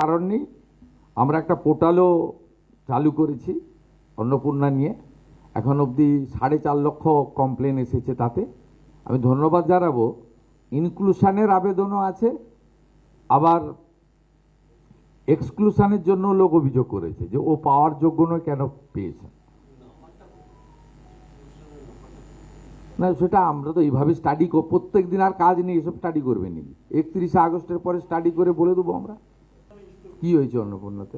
কারণ নেই। আমরা একটা পোর্টালও চালু করেছি অন্নপূর্ণা নিয়ে। এখন অবধি 4.5 লক্ষ কমপ্লেন এসেছে। তাতে আমি ধন্যবাদ জানাবো। ইনক্লুশনের আবেদনও আছে, আবার এক্সক্লুশনের জন্য লোক অভিযোগ করেছে যে ও পাওয়ার যোগ্য নয়, কেন পেয়েছে না। সেটা আমরা তো এইভাবে স্টাডি প্রত্যেক দিন আর কাজ নেই, এসব স্টাডি করবে নাকি? 31শে আগস্টের পরে স্টাডি করে বলে দেবো আমরা কি হয়েছে অন্নপূর্ণাতে।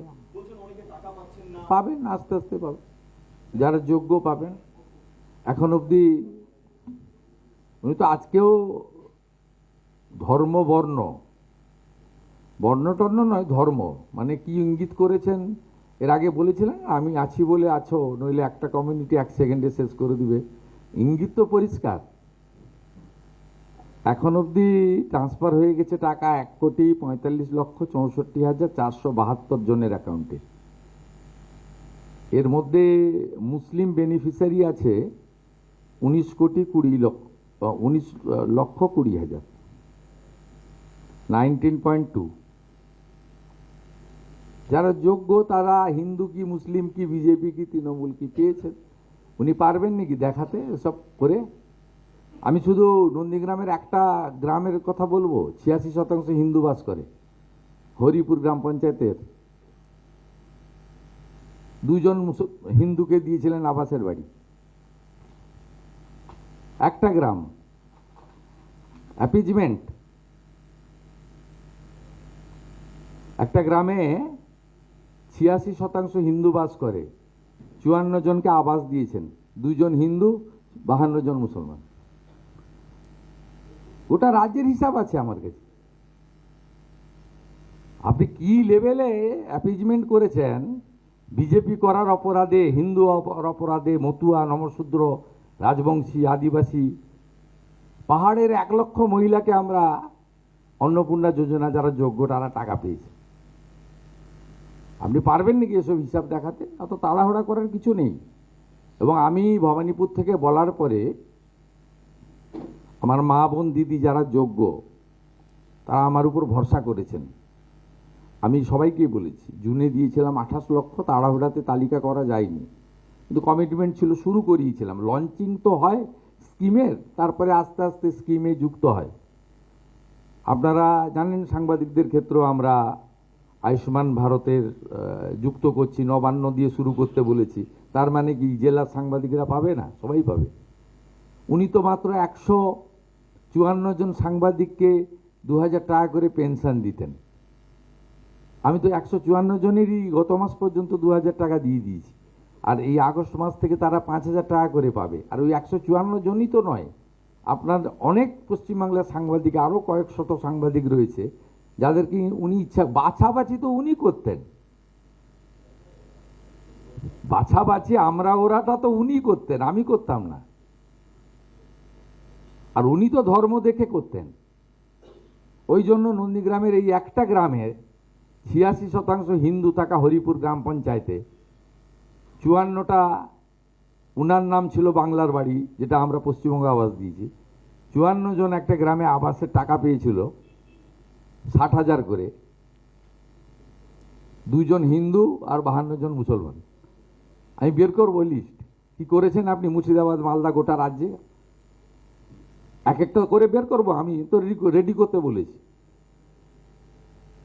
পাবেন, আস্তে আস্তে পাবেন, যারা যোগ্য পাবেন। এখন অবধি উনি তো আজকেও ধর্ম বর্ণ টর্ণ নয়, ধর্ম মানে কি ইঙ্গিত করেছেন এর আগে বলেছিলেন, আমি আছি বলে আছো, নইলে একটা কমিউনিটি 1 সেকেন্ডে শেষ করে দিবে। ইঙ্গিত তো পরিষ্কার। এখন অবধি ট্রান্সফার হয়ে গেছে টাকা 1,45,64,472 জনের অ্যাকাউন্টে। এর মধ্যে মুসলিম বেনিফিশিয়ারি আছে 19,20,00,000 19.2। যারা যোগ্য তারা হিন্দু কি মুসলিম কি বিজেপি কি তৃণমূল কি পেয়েছেন। উনি পারবেন নাকি দেখাতে সব করে? আমি শুধু নন্দীগ্রামের একটা গ্রামের কথা বলবো, 86% হিন্দু বাস করে। হরিপুর গ্রাম পঞ্চায়েতের 2 জন হিন্দুকে দিয়েছিলেন আবাসের বাড়ি। একটা গ্রাম অ্যাপিজমেন্ট। একটা গ্রামে 86% হিন্দু বাস করে, 54 জনকে আবাস দিয়েছেন, 2 জন হিন্দু 52 জন মুসলমান। গোটা রাজ্যের হিসাব আছে আমার কাছে। আপনি কি লেভেলে অ্যাপিজমেন্ট করেছেন বিজেপি করার অপরাধে, হিন্দু অপরাধে, মতুয়া, নমশূদ্র, রাজবংশী, আদিবাসী, পাহাড়ের 1 লক্ষ মহিলাকে আমরা অন্নপূর্ণা যোজনা যারা যোগ্য তারা টাকা পেয়েছে। আপনি পারবেন নাকি এসব হিসাব দেখাতে? এত তাড়াহুড়া করার কিছু নেই। এবং আমি ভবানীপুর থেকে বলার পরে আমার মা বোন দিদি যারা যোগ্য তারা আমার উপর ভরসা করেছেন। আমি সবাইকেই বলেছি, জুনে দিয়েছিলাম 28 লক্ষ, তাড়াহুড়াতে তালিকা করা যায়নি, কিন্তু কমিটমেন্ট ছিল, শুরু করিয়েছিলাম। লঞ্চিং তো হয় স্কিমের, তারপরে আস্তে আস্তে স্কিমে যুক্ত হয়। আপনারা জানেন সাংবাদিকদের ক্ষেত্রেও আমরা আয়ুষ্মান ভারতের যুক্ত করছি, নবান্ন দিয়ে শুরু করতে বলেছি। তার মানে কি জেলার সাংবাদিকরা পাবে না? সবাই পাবে। উনি তো মাত্র 154 জন সাংবাদিককে 2000 টাকা করে পেনশন দিতেন। আমি তো 154 জনেরই গত মাস পর্যন্ত 2000 টাকা দিয়ে দিয়েছি। আর এই আগস্ট মাস থেকে তারা 5000 টাকা করে পাবে। আর ওই 154 জনই তো নয়, আপনার অনেক পশ্চিমবাংলার সাংবাদিক, আরও কয়েক শত সাংবাদিক রয়েছে যাদেরকে উনি ইচ্ছা বাছাবাছি তো উনি করতেন। বাছাবাছি আমরা ওরাটা তো উনি করতেন, আমি করতাম না। আর উনি তো ধর্ম দেখে করতেন। ওই জন্য নন্দীগ্রামের এই একটা গ্রামের 86% হিন্দু থাকা হরিপুর গ্রাম পঞ্চায়েতে 54টা উনার নাম ছিল বাংলার বাড়ি, যেটা আমরা পশ্চিমবঙ্গ আবাস দিয়েছি। 54 জন একটা গ্রামে আবাসের টাকা পেয়েছিল 60,000 করে, 2 জন হিন্দু আর 52 জন মুসলমান। আমি বের করবো লিস্ট কি করেছেন আপনি মুর্শিদাবাদ, মালদা, গোটা রাজ্যে এক একটা করে বের করবো। আমি তো রেডি করতে বলেছি।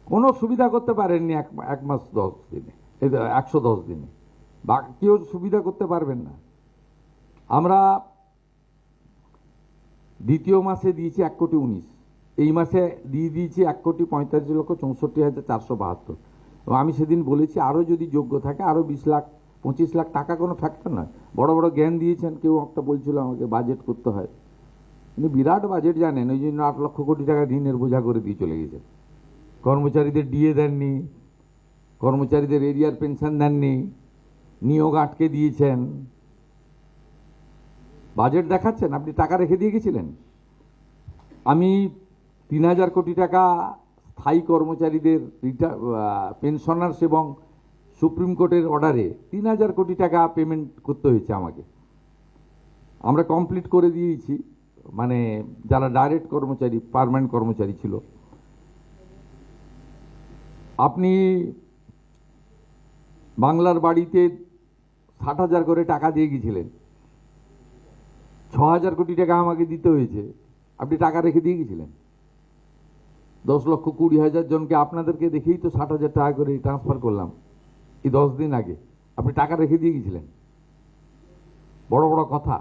কোনো সুবিধা করতে পারেননি 1 মাস 10 দিনে, 110 দিনে, বা কেউ সুবিধা করতে পারবেন না। আমরা দ্বিতীয় মাসে দিয়েছি 1,19,00,000, এই মাসে দিয়ে দিয়েছি 1,45,64,472। এবং আমি সেদিন বলেছি আরও যদি যোগ্য থাকে আরও 20 লাখ 25 লাখ টাকা কোনো ফ্যাক্টর নয়। বড় বড় জ্ঞান দিয়েছেন। কেউ একটা বলছিল আমাকে বাজেট করতে হয়, কিন্তু বিরাট বাজেট জানেন, ওই জন্য 8 লক্ষ কোটি টাকা ঋণের বোঝা করে দিয়ে চলে গেছেন। কর্মচারীদের ডিএ দেননি, কর্মচারীদের এরিয়ার পেনশন দেননি, নিয়োগ আটকে দিয়েছেন। বাজেট দেখাচ্ছেন, আপনি টাকা রেখে দিয়ে গেছিলেন। আমি 3,000 কোটি টাকা স্থায়ী কর্মচারীদের পেনশনার্স এবং সুপ্রিম কোর্টের অর্ডারে 3,000 কোটি টাকা পেমেন্ট করতে হয়েছে আমাকে। আমরা কমপ্লিট করে দিয়েছি, মানে যারা ডাইরেক্ট কর্মচারী, পার্মানেন্ট কর্মচারী ছিল। আপনি বাংলার বাড়িতে 60,000 করে টাকা দিয়ে গেছিলেন, 6,000 কোটি টাকা আমাকে দিতে হয়েছে, আপনি টাকা রেখে দিয়ে গেছিলেন। 10,20,000 জনকে আপনাদেরকে দেখেই তো 60,000 টাকা করে ট্রান্সফার করলাম এই 10 দিন আগে। আপনি টাকা রেখে দিয়ে গেছিলেন, বড় বড় কথা।